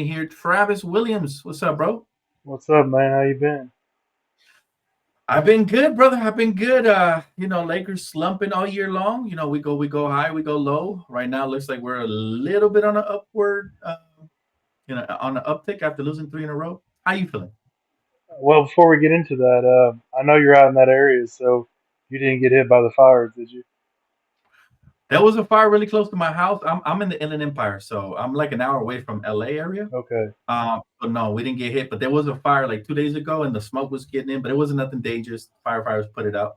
Here, Travis Williams. What's up, bro? What's up, man? How you been? I've been good, brother. I've been good. Lakers slumping all year long. We go high, we go low. Right now, it looks like we're a little bit on an upward, on an uptick after losing three in a row. How you feeling? Well, before we get into that, I know you're out in that area, so you didn't get hit by the fires, did you? There was a fire really close to my house. I'm in the Inland Empire, so I'm like an hour away from LA area. Okay. But no, we didn't get hit. But there was a fire like 2 days ago, and the smoke was getting in, but it wasn't nothing dangerous. Firefighters put it out.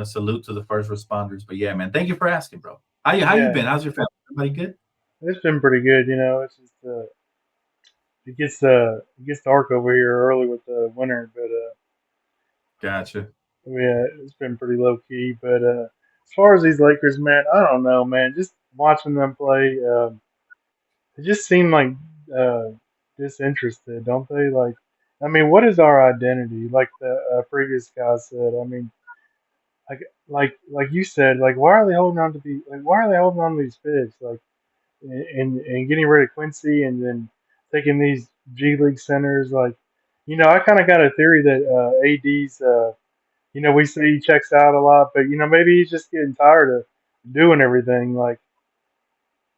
Salute to the first responders. But yeah, man, thank you for asking, bro. How you Yeah, been? How's your family? Everybody good? it's been pretty good. It's just it gets dark over here early with the winter, but Gotcha. yeah, it's been pretty low key. But as far as these Lakers, man, I don't know, man. Just watching them play, it just seemed like uh, disinterested, don't they? Like, I mean, what is our identity? Like the previous guy said. I mean, like you said, like why are they holding on to why are they holding on to these picks? Like and getting rid of Quincy and then taking these G League centers, like I kinda got a theory that AD's we say he checks out a lot, but maybe he's just getting tired of doing everything. Like,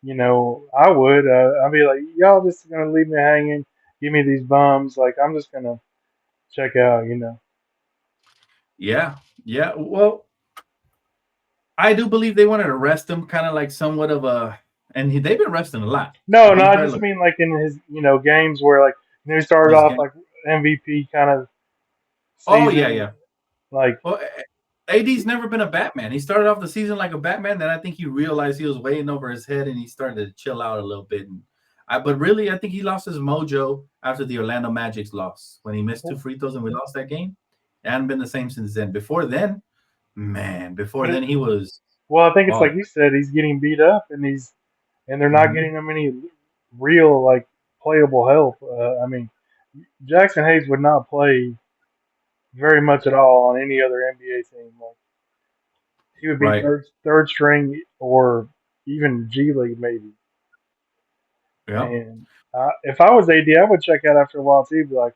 I would. I'd be like, y'all just gonna leave me hanging, give me these bums, like I'm just gonna check out. Yeah, yeah. Well, I do believe they wanted to rest him, kind of like somewhat of a, and they've been resting a lot. No, To no, be I fair, just look, mean like in his, games where like he started his off game. like MVP kind of Oh yeah, season, yeah. like Well, AD's never been a Batman. He started off the season like a Batman, then I think he realized he was weighing over his head, and he started to chill out a little bit. But really, I think he lost his mojo after the Orlando Magic's loss when he missed two free throws and we lost that game. It hadn't been the same since then. Before then, man, before but then he was well, I think it's like balling. you said, he's getting beat up and they're not Mhm. getting him any real like playable help. I mean, Jackson Hayes would not play very much at all on any other NBA team. Like he would be Right. third string or even G League maybe. Yeah. And if I was AD, I would check out after a while too. Be like,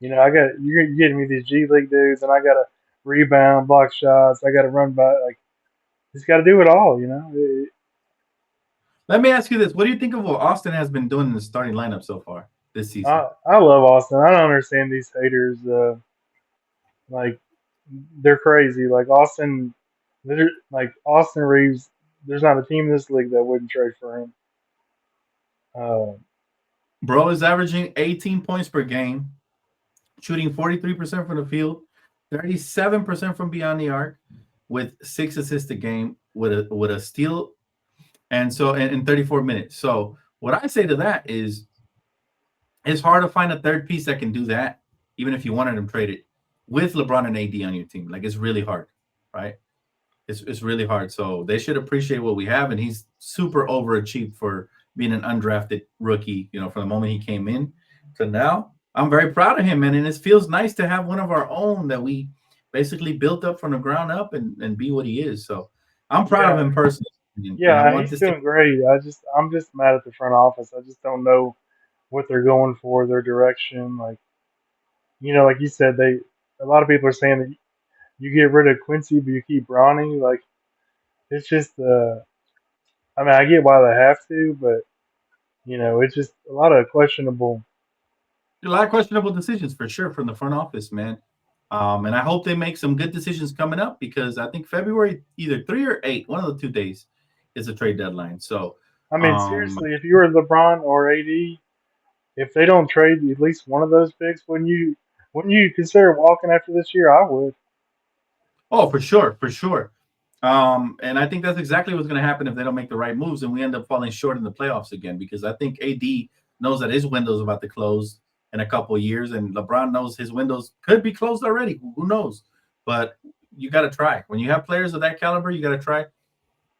I got you're getting me these G League dudes, and I got to rebound, block shots. I got to run by. Like he's got to do it all. Let me ask you this: what do you think of what Austin has been doing in the starting lineup so far this season? I love Austin. I don't understand these haters. Like they're crazy. Like Austin Reeves. There's not a team in this league that wouldn't trade for him. Uh, Bro is averaging 18 points per game, shooting 43% from the field, 37% from beyond the arc, with 6 assists a game, with a steal, and so in 34 minutes. So what I say to that is, it's hard to find a third piece that can do that, even if you wanted him traded with LeBron and AD on your team. Like it's really hard, right? It's really hard. So they should appreciate what we have, and he's super overachieved for being an undrafted rookie. From the moment he came in to now, I'm very proud of him, man. And it feels nice to have one of our own that we basically built up from the ground up and be what he is. So I'm proud of yeah, him personally, and I yeah, want he's this to. doing great. I'm just mad at the front office. I just don't know what they're going for, their direction. Like like you said, a lot of people are saying that you get rid of Quincy, but you keep Bronny. Like it's just I mean, I get why they have to, but it's just a lot of questionable. A lot of questionable decisions for sure from the front office, man. And I hope they make some good decisions coming up because I think February either 3 or 8, one of the 2 days, is a trade deadline. So, I mean, um, seriously, if you were LeBron or AD, if they don't trade at least one of those picks, wouldn't you consider walking after this year? I would. oh, for sure, for sure. And I think that's exactly what's going to happen if they don't make the right moves and we end up falling short in the playoffs again because I think AD knows that his window's about to close in a couple of years, and LeBron knows his windows could be closed already. Who knows? But you got to try. When you have players of that caliber, you got to try.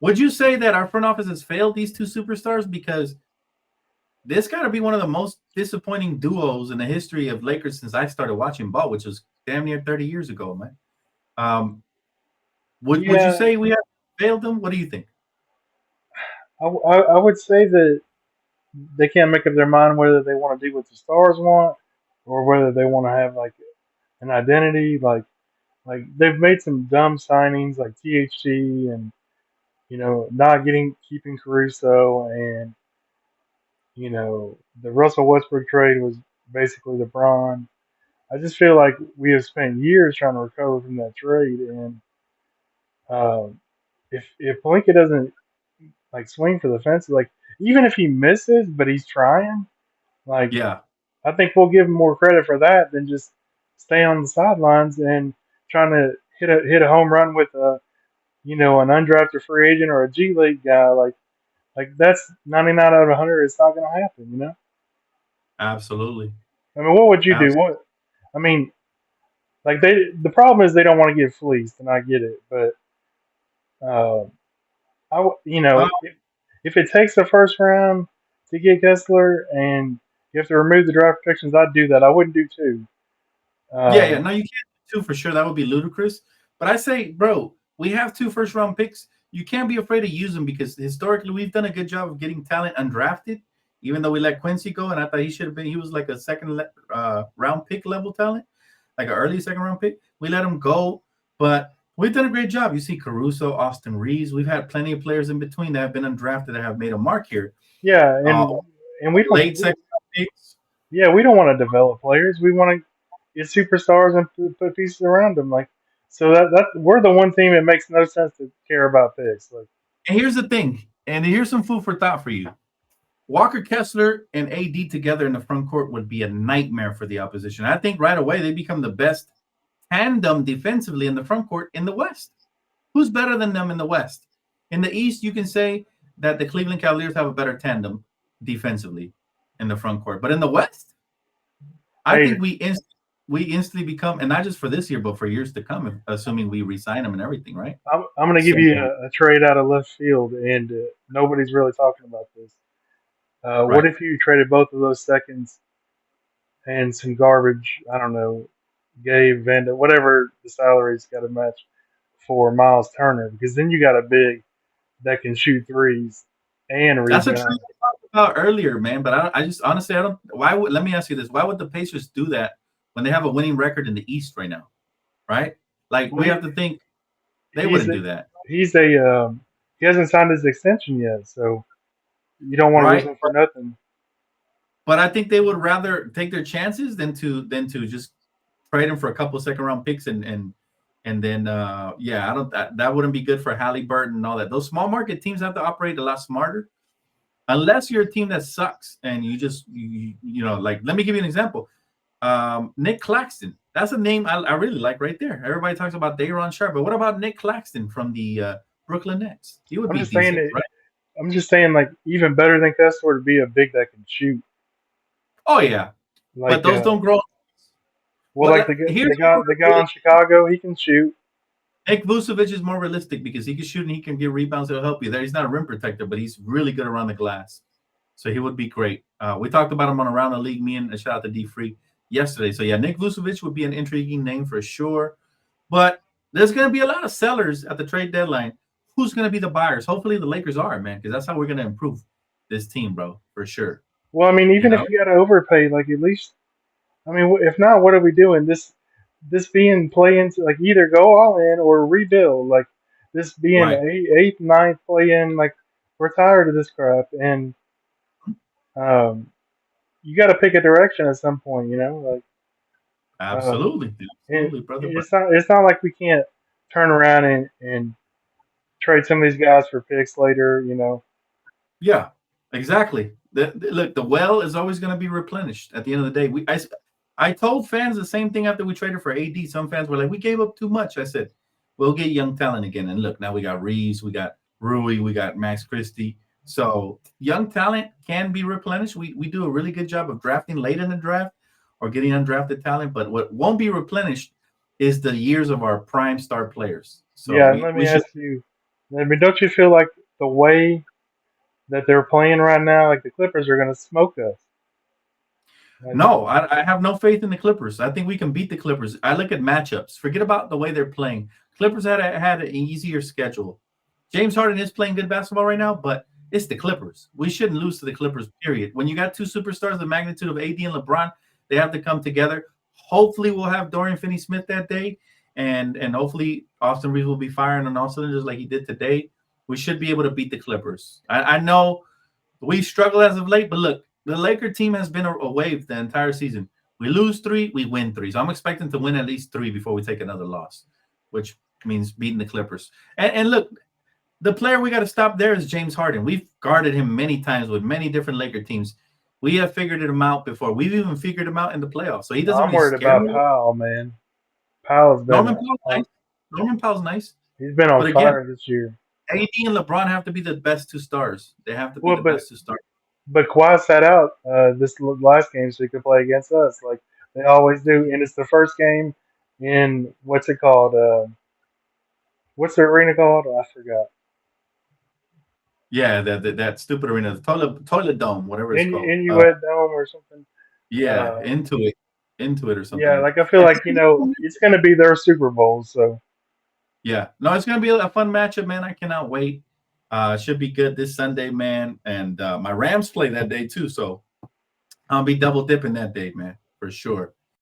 Would you say that our front office has failed these two superstars? Because this got to be one of the most disappointing duos in the history of Lakers since I started watching ball, which was damn near 30 years ago, man. Um, would you Yeah, say we have failed them? What do you think? I would say that they can't make up their mind whether they want to do what the Stars want or whether they want to have like an identity. Like they've made some dumb signings like THT and not keeping Caruso and the Russell Westbrook trade was basically LeBron. I just feel like we have spent years trying to recover from that trade, and um, if Palinka doesn't like swing for the fences, like even if he misses, but he's trying, like Yeah, I think we'll give him more credit for that than just stay on the sidelines and trying to hit a home run with an undrafted free agent or a G League guy. Like that's 99 out of 100. It's not going to happen. absolutely. I mean, what would you do? Abs- What I mean, like the problem is they don't want to get fleeced, and I get it, but uh, uh, if it takes the first round to get Kessler and you have to remove the draft protections, I'd do that. I wouldn't do two. yeah. Um, No, you can't do two for sure. That would be ludicrous. But I say, bro, we have 2 first-round picks. You can't be afraid to use them because historically we've done a good job of getting talent undrafted. Even though we let Quincy go, and I thought he should have been, he was like a second round pick level talent, like an early second round pick. We let him go, but we've done a great job. You see Caruso, Austin Reeves. We've had plenty of players in between that have been undrafted that have made a mark here. yeah, Uh, and we don't. late second round picks. Yeah, we don't want to develop players. We want to get superstars and put pieces around them. Like so that we're the one team that makes no sense to care about picks. Like And here's the thing, and here's some food for thought for you. Walker Kessler and AD together in the front court would be a nightmare for the opposition. I think right away they become the best tandem defensively in the front court in the West. Who's better than them in the West? In the East, you can say that the Cleveland Cavaliers have a better tandem defensively in the front court. But in the West, I hey, think we instantly become, and not just for this year, but for years to come, assuming we resign them and everything, right? I'm going to give So, you a trade out of left field, and nobody's really talking about this. What right. if you traded both of those seconds and some garbage? I don't know, Gabe Vanda, whatever the salary's got to match for Miles Turner, because then you got a big that can shoot threes and That's a trade rebound. we talked about earlier, man. But I just honestly, I don't. Why would? Let me ask you this: why would the Pacers do that when they have a winning record in the East right now? Right? Like Well, we have to think they he's wouldn't a, do that, he's a he hasn't signed his extension yet, so you don't want to lose right? him for nothing. But I think they would rather take their chances than to just trade him for a couple second round picks and then yeah, I don't that wouldn't be good for Halliburton and all that. Those small market teams have to operate a lot smarter unless you're a team that sucks and like let me give you an example. Nick Claxton. That's a name I really like right there. Everybody talks about Day'Ron Sharp, but what about Nick Claxton from the Brooklyn Nets? He would I'm be just saying decent, it. right? I'm just saying, like even better than Kessler to be a big that can shoot. Oh yeah, but Like, those don't grow. well, like Well, here's the guy in Chicago, he can shoot. Nick Vucevic is more realistic because he can shoot and he can get rebounds. That'll help you there. He's not a rim protector, but he's really good around the glass. So he would be great. We talked about him on Around the League, me and a shout out to D Free yesterday. So yeah, Nick Vucevic would be an intriguing name for sure. But there's going to be a lot of sellers at the trade deadline. Who's going to be the buyers? Hopefully the Lakers are, man, because that's how we're going to improve this team, bro, for sure. Well, I mean, You even if know, you got to overpay, like at least, I mean, if not, what are we doing? This being play into like either go all in or rebuild. Like this being right? eighth, ninth play in. Like we're tired of this crap, and um, you got to pick a direction at some point. Like um, Absolutely, and absolutely, brother. But it's not like we can't turn around and trade some of these guys for picks later. yeah, exactly. Look, the well is always going to be replenished at the end of the day. I told fans the same thing after we traded for AD. Some fans were like, "We gave up too much." I said, "We'll get young talent again." And look, now we got Reeves, we got Rui, we got Max Christie. So young talent can be replenished. We do a really good job of drafting late in the draft or getting undrafted talent. But what won't be replenished is the years of our prime star players. So Yeah, and we let me we should ask you, I mean, don't you feel like the way that they're playing right now, like the Clippers are going to smoke us? Like, No, I have no faith in the Clippers. I think we can beat the Clippers. I look at matchups. Forget about the way they're playing. Clippers had an easier schedule. James Harden is playing good basketball right now, but It's the Clippers. We shouldn't lose to the Clippers, period. When you got two superstars the magnitude of AD and LeBron, they have to come together. Hopefully, we'll have Dorian Finney-Smith that day, and hopefully Austin Reeves will be firing on all cylinders like he did today. We should be able to beat the Clippers. I know we struggle as of late, but look, the Laker team has been a wave the entire season. We lose 3, we win 3. So I'm expecting to win at least 3 before we take another loss, which means beating the Clippers. And look, the player we got to stop there is James Harden. We've guarded him many times with many different Laker teams. We have figured him out before. We've even figured him out in the playoffs. So he doesn't I'm really worried scare about me. Powell, man. Powell's been Norman Powell's nice. Norman Powell's nice. He's been on But fire again, this year. AD and LeBron have to be the best 2 stars. They have to be Well, the but best 2 stars. Kawhi sat out this last game so he could play against us, like they always do. And it's the first game in what's it called? What's the arena called? I forgot. Yeah, that stupid arena, the toilet dome, whatever it's called. Inuit Dome or something. Yeah, into it or something. Yeah, like I feel like it's going to be their Super Bowl. So yeah, no, it's gonna be a fun matchup, man. I cannot wait. Should be good this Sunday, man. And my Rams play that day too, so I'll be double dipping that day, man, for sure.